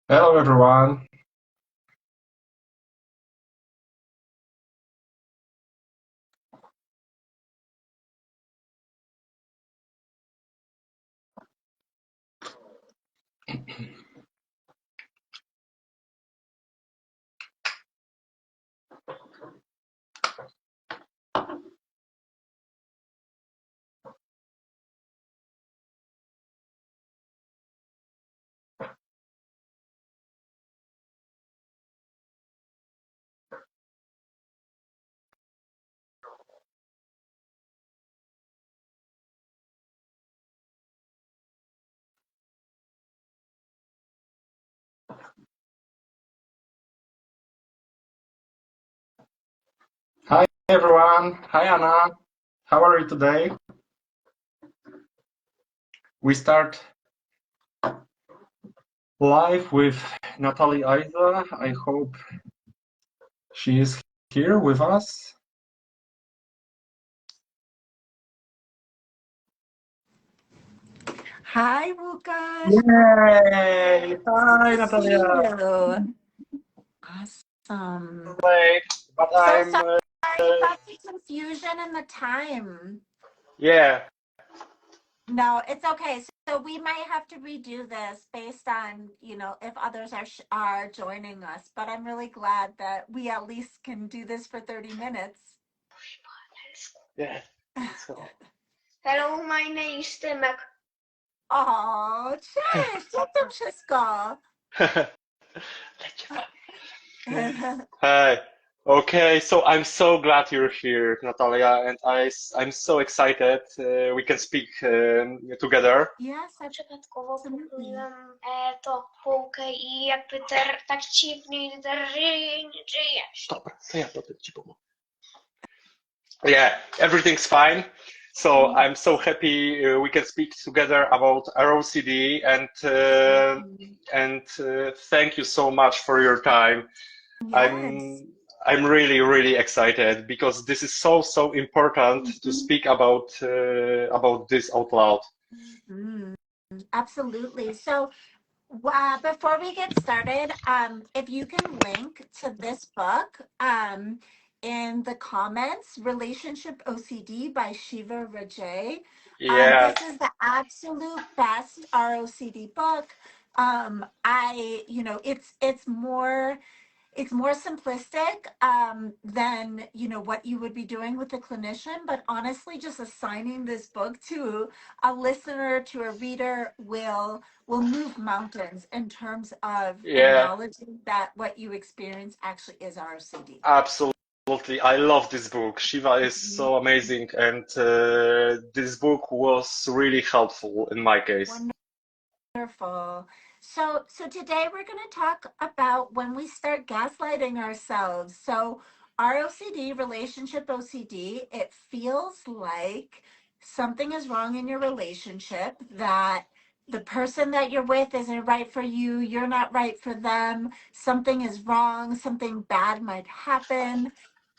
Hello, everyone. Hi, everyone. Hi, Anna. How are you today? We start live with Natalie Isa. I hope she is here with us. Hi, Lucas. Yay! Hi, Good to see Natalia. you. Awesome. Late, but So I'm. sorry about the confusion and the time. Yeah. No, it's okay. So we might have to redo this based on, if others are joining us. But I'm really glad that we at least can do this for 30 minutes. Yeah. Hello, my name is Tymek. O, cześć, jak tam wszystko? Hi. Okay, so I'm so glad you're here, Natalia, and I'm so excited we can speak together. Yes, Przypadkowo absolutely. pokroiłam to półkę i jakby tak dziwnie żyjesz. Dobra, to ja potem ci pomogę. Yeah, everything's fine. So I'm so happy we can speak together about ROCD and thank you so much for your time. Yes. I'm really excited because this is so important to speak about this out loud. Mm, absolutely. So, before we get started, if you can link to this book in the comments, Relationship OCD by Shiva Rajay. Yeah, This is the absolute best ROCD book. It's more simplistic than what you would be doing with a clinician, but honestly just assigning this book to a listener, to a reader, will move mountains in terms of yeah, acknowledging that what you experience actually is RCD. absolutely. I love this book. Shiva is so amazing, and this book was really helpful in my case. Wonderful. So today we're going to talk about when we start gaslighting ourselves. So ROCD, relationship OCD, it feels like something is wrong in your relationship, that the person that you're with isn't right for you, you're not right for them, something is wrong, something bad might happen.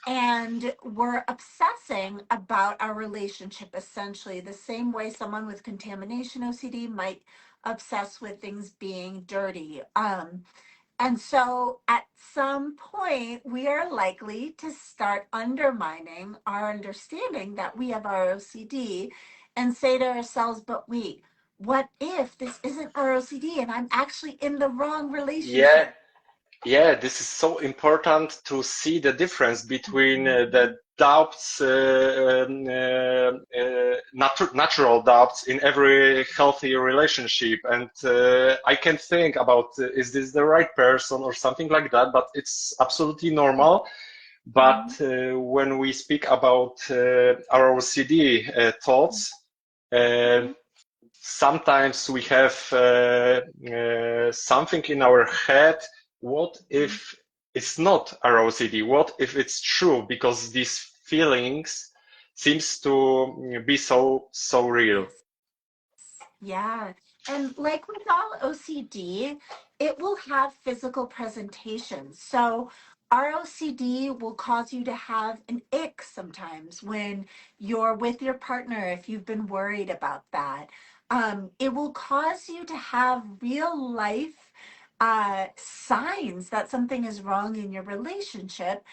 And we're obsessing about our relationship, essentially the same way someone with contamination OCD might obsess with things being dirty. And so at some point, we are likely to start undermining our understanding that we have our OCD and say to ourselves, but wait, what if this isn't our OCD and I'm actually in the wrong Yeah, relationship? yeah, this is so important to see the difference between Mhm. the doubts, natural doubts in every healthy relationship. And I can think about is this the right person or something like that, but it's absolutely normal. But Mhm. when we speak about our OCD thoughts, uh, Mhm. sometimes we have something in our head. What if it's not our OCD? What if it's true? Because these feelings seems to be so real. Yes. Yeah. And like with all OCD, it will have physical presentations. So our OCD will cause you to have an ick sometimes when you're with your partner, if you've been worried about that. It will cause you to have real life signs that something is wrong in your relationship.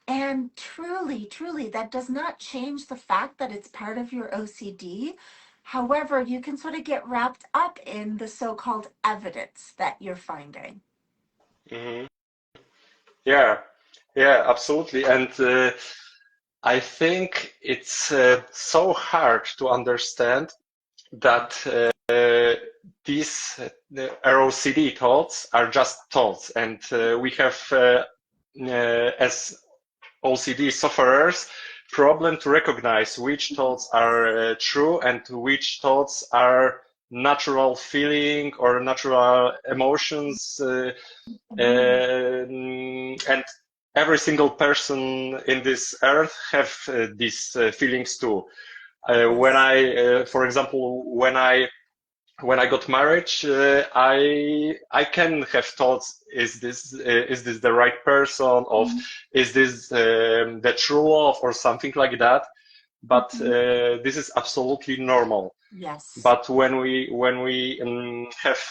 And truly, truly, that does not change the fact that it's part of your OCD. However, you can sort of get wrapped up in the so-called evidence that you're finding. Hmm. Yeah, yeah, absolutely. And I think it's so hard to understand that these ROCD thoughts are just thoughts, and we have, as OCD sufferers, problem to recognize which thoughts are true and which thoughts are natural feeling or natural emotions, and every single person in this earth have these feelings too. When Yes. for example, when I got married, I can have thoughts: is this the right person? Of is this the true love or something like that? But Mhm. this is absolutely normal. Yes. But when we have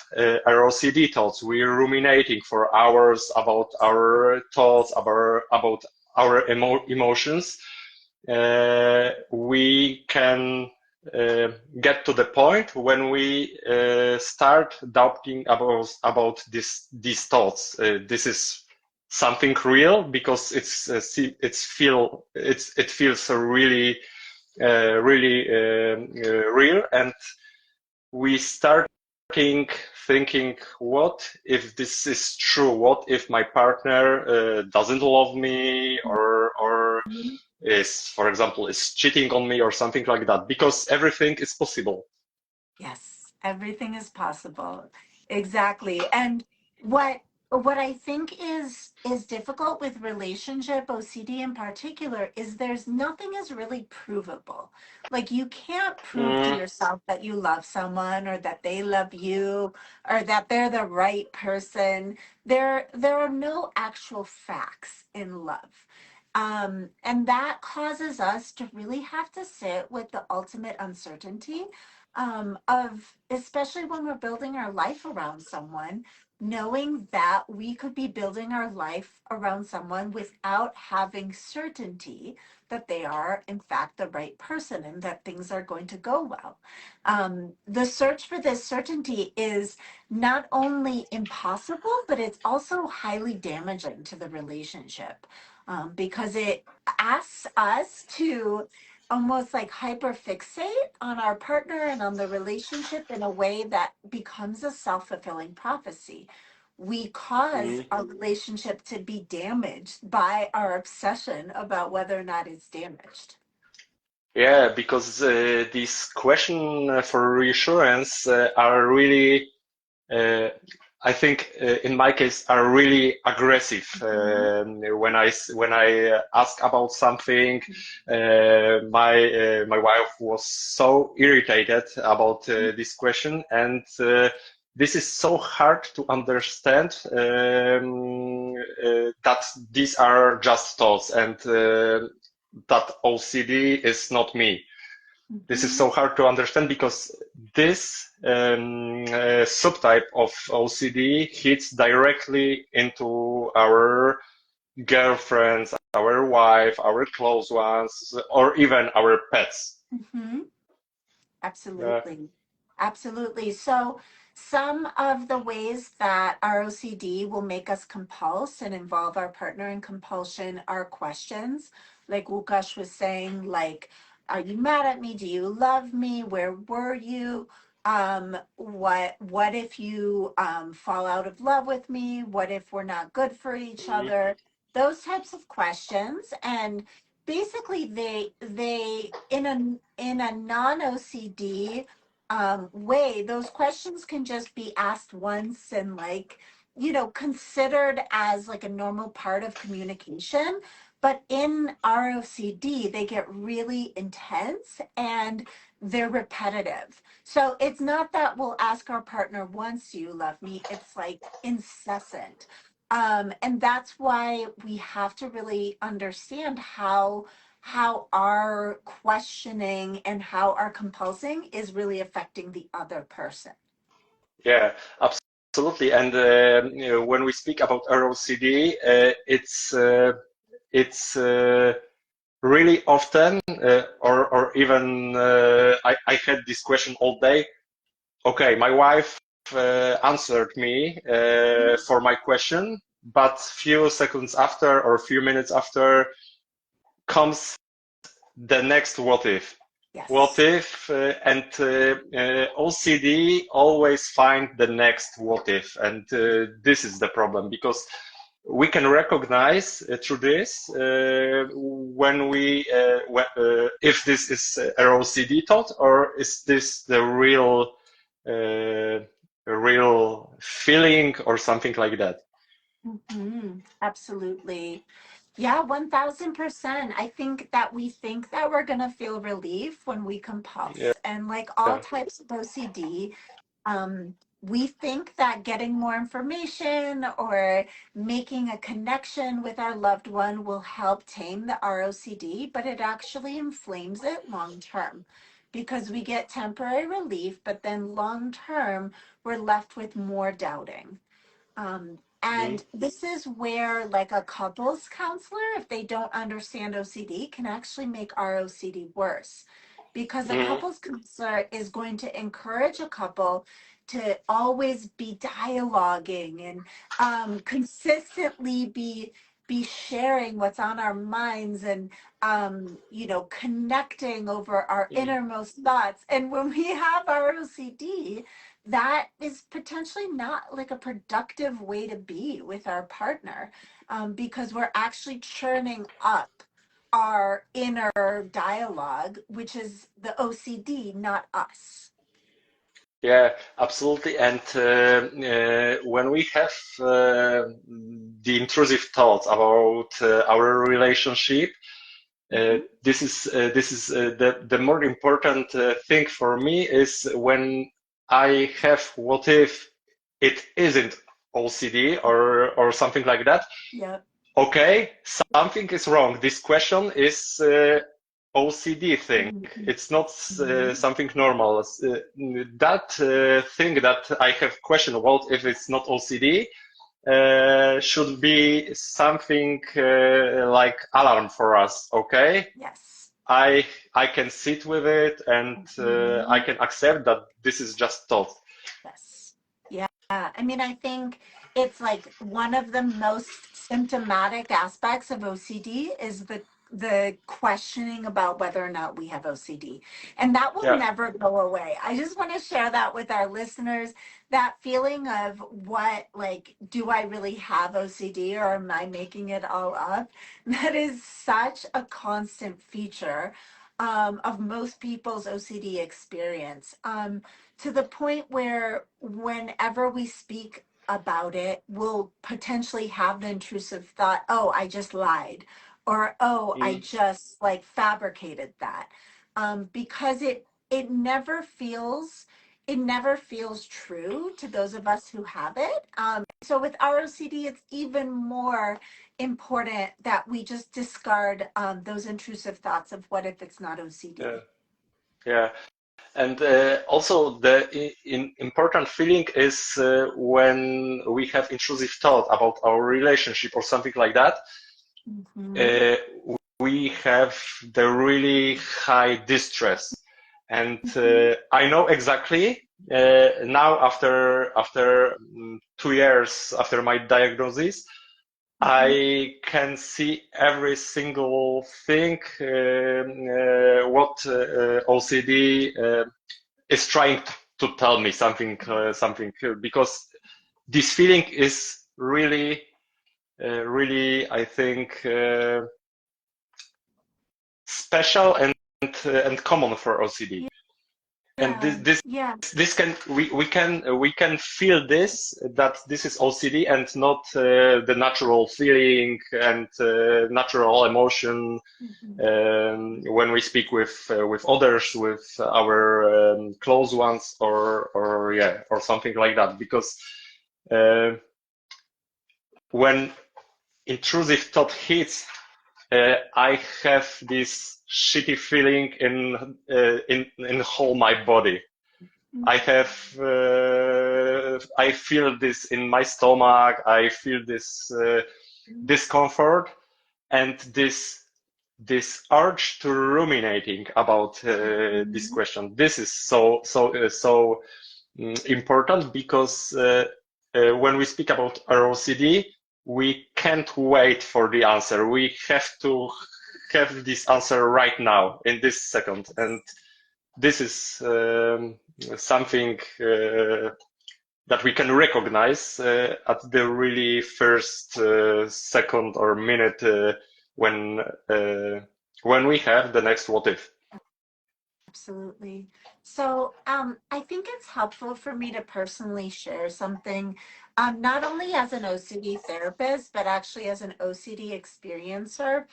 our OCD thoughts, we're ruminating for hours about our thoughts, about our emotions. We can get to the point when we start doubting about these thoughts. This is something real, because it feels really real, and we start thinking, what if this is true? What if my partner doesn't love me, or Mhm. is, for example, is cheating on me or something like that? Because everything is possible. Yes, everything is possible. Exactly. And what I think is difficult with relationship OCD in particular is there's nothing is really provable. Like you can't prove to Mm, yourself that you love someone or that they love you or that they're the right person. There are no actual facts in love. And that causes us to really have to sit with the ultimate uncertainty of, especially when we're building our life around someone, knowing that we could be building our life around someone without having certainty that they are in fact the right person and that things are going to go well. The search for this certainty is not only impossible, but it's also highly damaging to the relationship, because it asks us to almost like hyperfixate on our partner and on the relationship in a way that becomes a self-fulfilling prophecy. We cause mm. our relationship to be damaged by our obsession about whether or not it's damaged. Yeah, because these questions for reassurance are really, uh, I think, in my case, are really aggressive. Mhm. When I ask about something, my wife was so irritated about this question, and this is so hard to understand, that these are just thoughts, and that OCD is not me. This is Mhm. so hard to understand, because this subtype of OCD hits directly into our girlfriends, our wife, our close ones, or even our pets. Mhm. Uh, Absolutely. Absolutely. So, some of the ways that ROCD will make us compulse and involve our partner in compulsion are questions. Like Łukasz was saying, like, are you mad at me? Do you love me? Where were you? What if you fall out of love with me? What if we're not good for each mm, other? Those types of questions. And basically they in a non-OCD way, those questions can just be asked once and like, considered as like a normal part of communication. But in ROCD, they get really intense and they're repetitive. So it's not that we'll ask our partner once, "Do you love me?" It's like incessant. And that's why we have to really understand how our questioning and how our compulsing is really affecting the other person. yeah, absolutely. And when we speak about ROCD, it's really often, or even I had this question all day. Okay, my wife answered me for my question, but few seconds after or few minutes after comes the next what if. What Yes. if, and OCD always find the next what if, and this is the problem, because we can recognize through this when if this is a OCD thought, or is this the real feeling or something like that. Absolutely. Yeah, 1000%. I think that we think that we're going to feel relief when we Yeah, compulse. And like all types of OCD, we think that getting more information or making a connection with our loved one will help tame the ROCD, but it actually inflames it long term because we get temporary relief, but then long term, we're left with more doubting. And this is where, like, a couples counselor, if they don't understand OCD, can actually make ROCD worse. Because a couples counselor is going to encourage a couple to always be dialoguing and consistently be sharing what's on our minds and connecting over our innermost thoughts. And when we have our OCD, that is potentially not like a productive way to be with our partner, because we're actually churning up our inner dialogue, which is the OCD, not us. Yeah, absolutely. And when we have the intrusive thoughts about our relationship, this is the more important thing for me is when I have what if it isn't OCD or something like that. Yep. Okay, something is wrong. This question is OCD thing. It's not something normal. That thing that I have questioned about if it's not OCD should be something like alarm for us. Okay, Yes. I can sit with it and I can accept that this is just thought. Yes. Yeah. I mean, I think it's like one of the most symptomatic aspects of OCD is the questioning about whether or not we have OCD. And that will Yeah, never go away. I just want to share that with our listeners, that feeling of what, like, do I really have OCD or am I making it all up? That is such a constant feature of most people's OCD experience. To the point where whenever we speak about it, we'll potentially have the intrusive thought, oh, I just lied, or oh, I just like fabricated that. Because it never feels true to those of us who have it. So with ROCD, it's even more important that we just discard those intrusive thoughts of what if it's not OCD. yeah. And also the important feeling is when we have intrusive thought about our relationship or something like that, we have the really high distress. And I know exactly now after 2 years after my diagnosis, I can see every single thing what OCD is trying to tell me something, because this feeling is really, I think, special and common for OCD. And this can we can feel this, that this is OCD and not the natural feeling and natural emotion when we speak with others, with our close ones, or something like that. Because when intrusive thought hits, I have this shitty feeling in whole my body. I have, I feel this in my stomach. I feel this discomfort and this urge to ruminating about this question. This is so important because when we speak about ROCD, we can't wait for the answer. We have to have this answer right now in this second, and this is something that we can recognize at the really first second or minute when we have the next what if. Absolutely. So I think it's helpful for me to personally share something, not only as an OCD therapist, but actually as an OCD experiencer.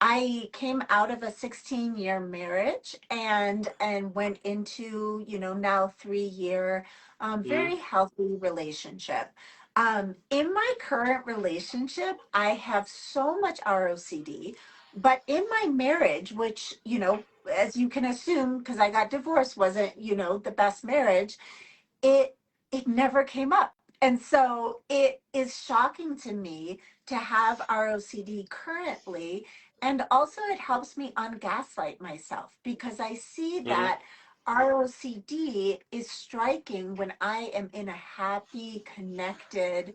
I came out of a 16-year marriage and went into, now 3-year, very healthy relationship. In my current relationship, I have so much ROCD, but in my marriage, which, as you can assume, because I got divorced, wasn't, the best marriage, it it never came up. And so it is shocking to me to have ROCD currently. And also it helps me ungaslight myself because I see Mm, that ROCD is striking when I am in a happy, connected,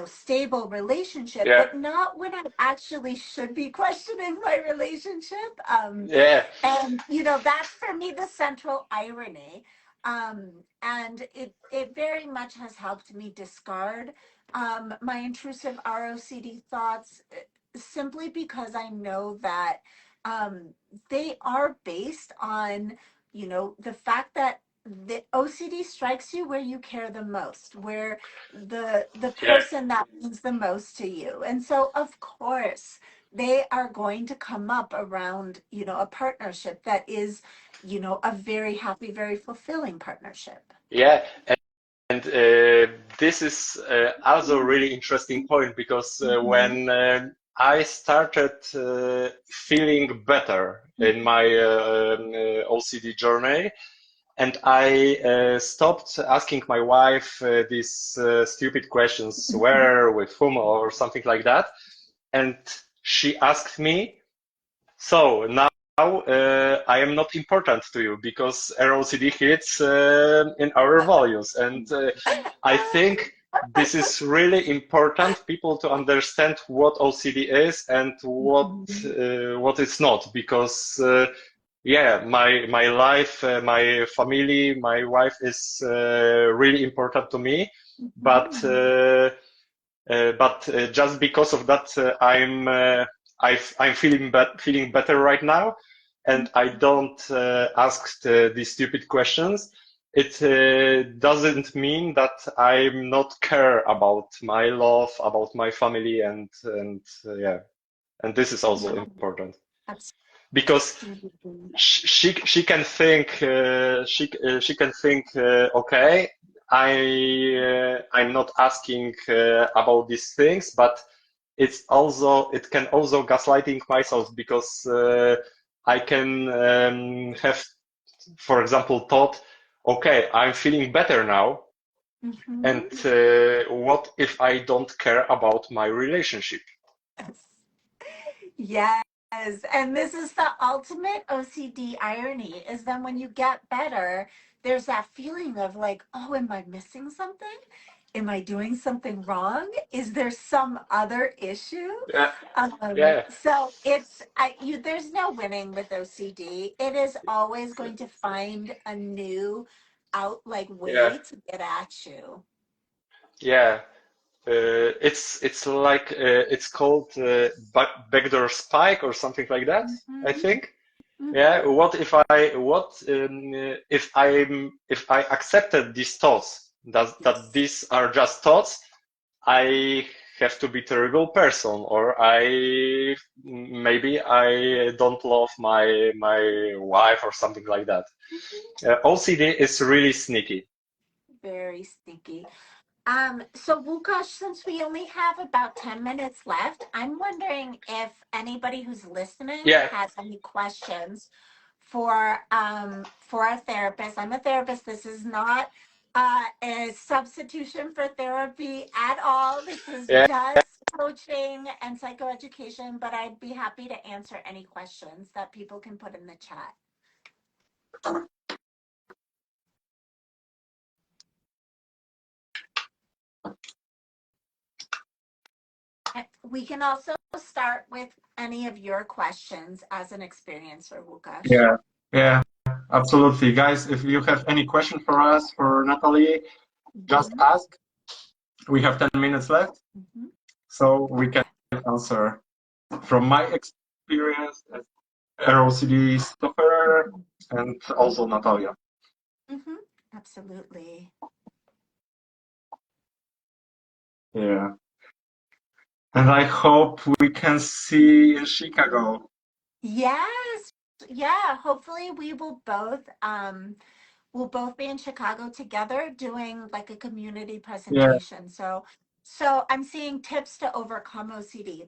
stable relationship, yeah, but not when I actually should be questioning my relationship. yeah, And that's for me the central irony. And it very much has helped me discard my intrusive ROCD thoughts, simply because I know that they are based on, the fact that the OCD strikes you where you care the most, where the yeah, person that means the most to you. And so of course they are going to come up around, a partnership that is, a very happy, very fulfilling partnership. yeah. And this is also a really interesting point because Mhm. when I started feeling better in my OCD journey, and I stopped asking my wife these stupid questions, Mhm. where, with whom, or something like that, and she asked me, so now I am not important to you because ROCD hits in our values. And I think this is really important people to understand what OCD is and Mhm. what it's not, because yeah, my life, my family, my wife is really important to me, but Mhm. just because of that, I'm feeling better right now, and I don't ask these stupid questions. It doesn't mean that I'm not care about my love, about my family, and yeah, and this is also Yeah, important because absolutely. she can think she can think okay, I'm not asking about these things, but it can also gaslighting myself because I can have, for example, thought, okay, I'm feeling better now, and Mhm. what if I don't care about my relationship? Yes. And this is the ultimate OCD irony is then when you get better, there's that feeling of like, oh, am I missing something? Am I doing something wrong? Is there some other issue? Yeah, yeah, So there's no winning with OCD. It is always going to find a new yeah, way to get at you. yeah. It's like it's called backdoor spike or something like that, I Hmm. think. Yeah. Hmm. If I accepted these thoughts that Yes. these are just thoughts, I have to be terrible person, or maybe I don't love my wife or something like that. Mhm. OCD is really sneaky. Very sneaky. So Wukash, since we only have about 10 minutes left, I'm wondering if anybody who's listening Yeah. has any questions for a therapist. I'm a therapist. This is not a substitution for therapy at all. This is Yeah. just coaching and psychoeducation, but I'd be happy to answer any questions that people can put in the chat. We can also start with any of your questions as an experiencer, Łukasz. Yeah, absolutely. Guys, if you have any question for us, for Natalie, just ask. We have 10 minutes left, so we can answer. From my experience as ROCD sufferer and also Natalia. Absolutely. Yeah. And I hope we can see in Chicago. Yes. Yeah. Hopefully we will both we'll both be in Chicago together doing like a community presentation. Yeah. So I'm seeing tips to overcome OCD.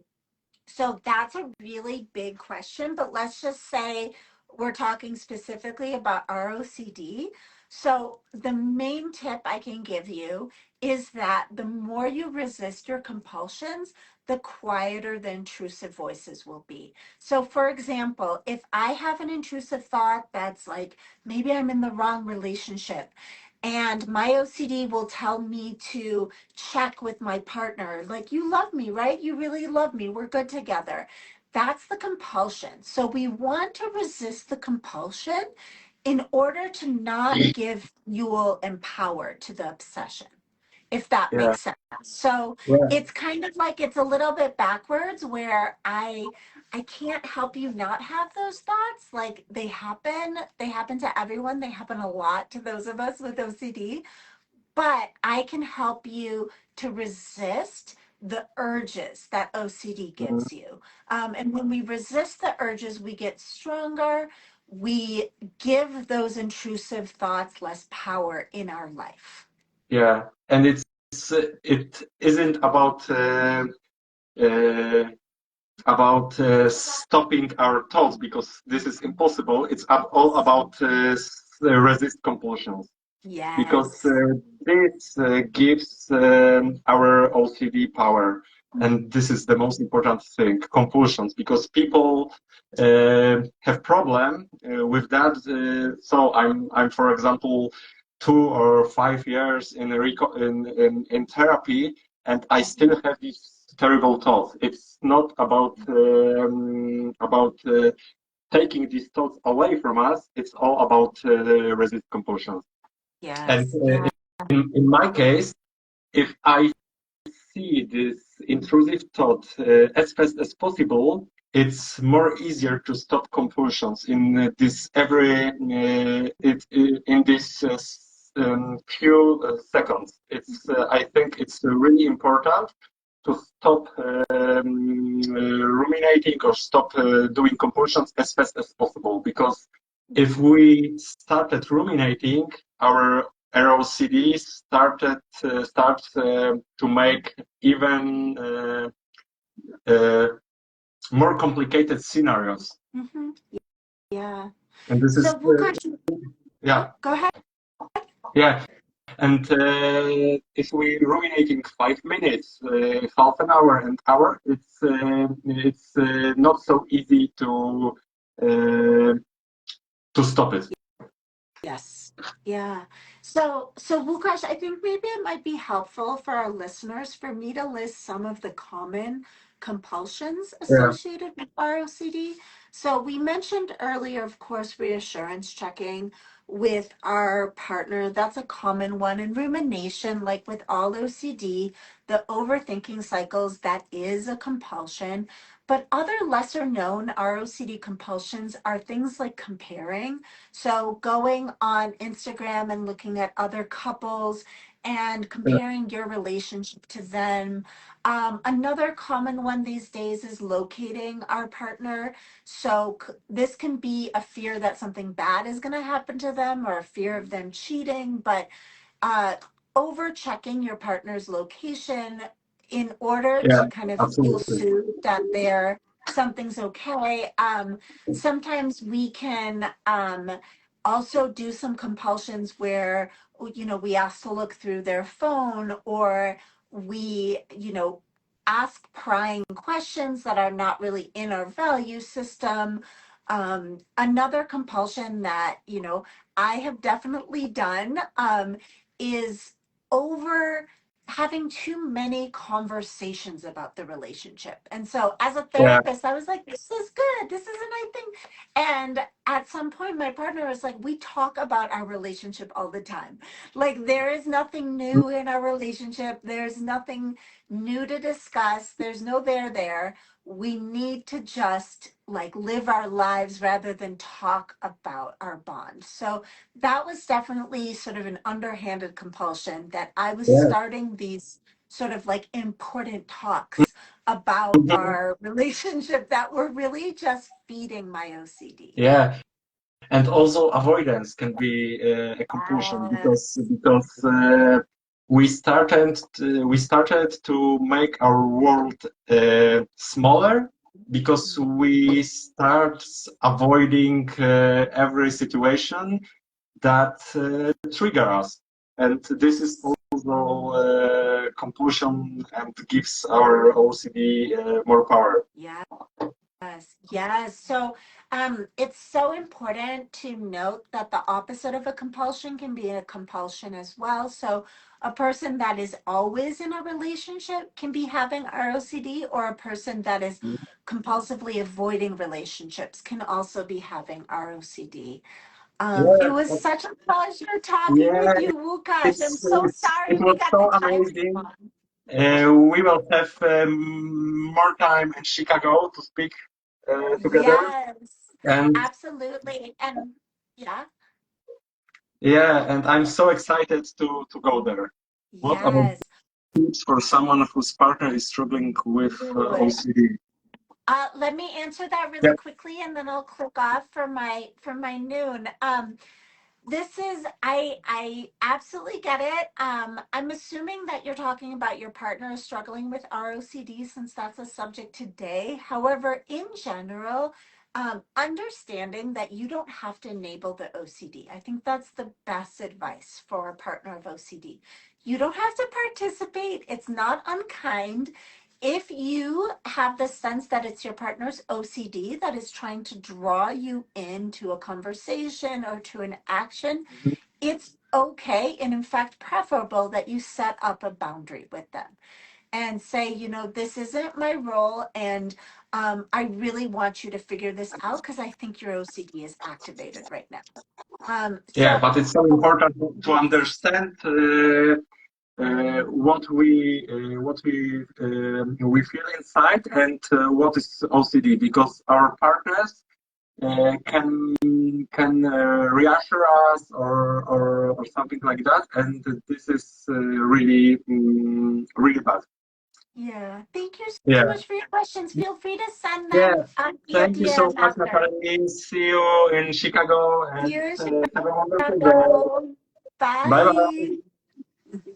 So that's a really big question, but let's just say we're talking specifically about ROCD. So the main tip I can give you is that the more you resist your compulsions, the quieter the intrusive voices will be. So for example, if I have an intrusive thought that's like, maybe I'm in the wrong relationship, and my OCD will tell me to check with my partner, like, you love me, right? You really love me. We're good together. That's the compulsion. So we want to resist the compulsion in order to not give fuel and power to the obsession, if that makes sense. So it's kind of like it's a little bit backwards where I can't help you not have those thoughts. Like they happen to everyone. They happen a lot to those of us with OCD, but I can help you to resist the urges that OCD gives you. And when we resist the urges, we get stronger. We give those intrusive thoughts less power in our life. Yeah, and it isn't about stopping our thoughts, because this is impossible. It's all about resist compulsions. Yes. Because this gives our OCD power, and this is the most important thing, compulsions, because people have problem with that. So I'm for example 2 or 5 years in therapy, and I still have these terrible thoughts. It's not about taking these thoughts away from us. It's all about resist compulsions. Yes. And in my case, if I see this intrusive thought as fast as possible, it's more easier to stop compulsions in this few seconds. It's I think it's really important to stop ruminating or stop doing compulsions as fast as possible, because if we started ruminating, our ROCD starts to make even more complicated scenarios. Yeah. And this so is yeah. Go ahead. Yeah. And if we ruminating 5 minutes, half an hour, an hour, it's not so easy to stop it. Yes. Yeah. So Łukasz, I think maybe it might be helpful for our listeners for me to list some of the common compulsions associated with ROCD. So we mentioned earlier, of course, reassurance checking with our partner. That's a common one. And rumination, like with all OCD, the overthinking cycles, that is a compulsion. But other lesser known ROCD compulsions are things like comparing. So going on Instagram and looking at other couples and comparing your relationship to them. Another common one these days is locating our partner. So this can be a fear that something bad is going to happen to them or a fear of them cheating, but over checking your partner's location in order to kind of feel soothed that they're something's okay. Sometimes we can also do some compulsions where, we ask to look through their phone, or we, ask prying questions that are not really in our value system. Another compulsion that, I have definitely done is over having too many conversations about the relationship. And so as a Yeah. therapist, I was like, this is good. This is a nice thing. And at some point, my partner was like, we talk about our relationship all the time. Like, there is nothing new in our relationship. There's nothing new to discuss. There's no there. We need to just like live our lives rather than talk about our bond. So that was definitely sort of an underhanded compulsion, that I was Yeah. starting these sort of like important talks about our relationship that were really just feeding my OCD. Yeah. And also avoidance can be a compulsion, because we started to make our world smaller, because we start avoiding every situation that trigger us, and this is also compulsion and gives our OCD more power. Yes. So it's so important to note that the opposite of a compulsion can be a compulsion as well. So a person that is always in a relationship can be having ROCD, or a person that is compulsively avoiding relationships can also be having ROCD. It was Yeah, such a pleasure talking yeah, with you, Łukasz. I'm so it sorry we was got so the time amazing. wrong. We will have more time in Chicago to speak together. Yes, And absolutely. And yeah, yeah, and I'm so excited to go there. What about yes. tips for someone whose partner is struggling with Ooh. OCD? Let me answer that really Yeah. quickly, and then I'll click off for my noon. This is I absolutely get it. I'm assuming that you're talking about your partner is struggling with ROCD, since that's a subject today. However, in general, understanding that you don't have to enable the OCD. I think that's the best advice for a partner of OCD. You don't have to participate. It's not unkind. If you have the sense that it's your partner's OCD that is trying to draw you into a conversation or to an action, it's okay, and in fact preferable, that you set up a boundary with them and say, this isn't my role, and I really want you to figure this out because I think your OCD is activated right now. Yeah, So but it's so important to yes. understand what we feel inside, and what is OCD, because our partners can reassure us, or something like that, and this is really bad. Yeah. Thank you so Yeah, much for your questions. Feel free to send yeah. them via Thank you so DM much, after. Natalie. See you in Chicago, See and you in have a wonderful day. Chicago. Bye Bye. bye.